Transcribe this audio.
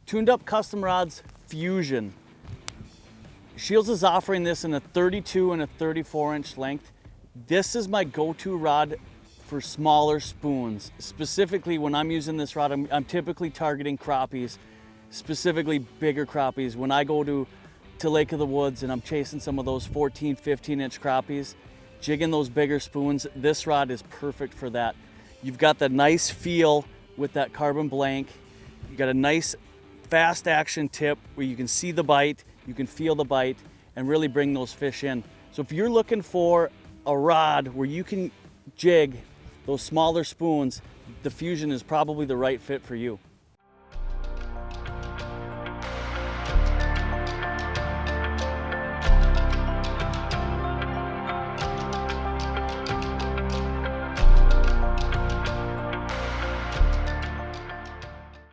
Tuned Up Custom Rods Fusion. SCHEELS is offering this in a 32 and a 34-inch length. This is my go-to rod for smaller spoons. Specifically, when I'm using this rod, I'm typically targeting crappies, specifically bigger crappies. When I go to Lake of the Woods and I'm chasing some of those 14, 15-inch crappies, jigging those bigger spoons, this rod is perfect for that. You've got the nice feel with that carbon blank. You got a nice fast action tip where you can see the bite, you can feel the bite, and really bring those fish in. So if you're looking for a rod where you can jig those smaller spoons, the Fusion is probably the right fit for you.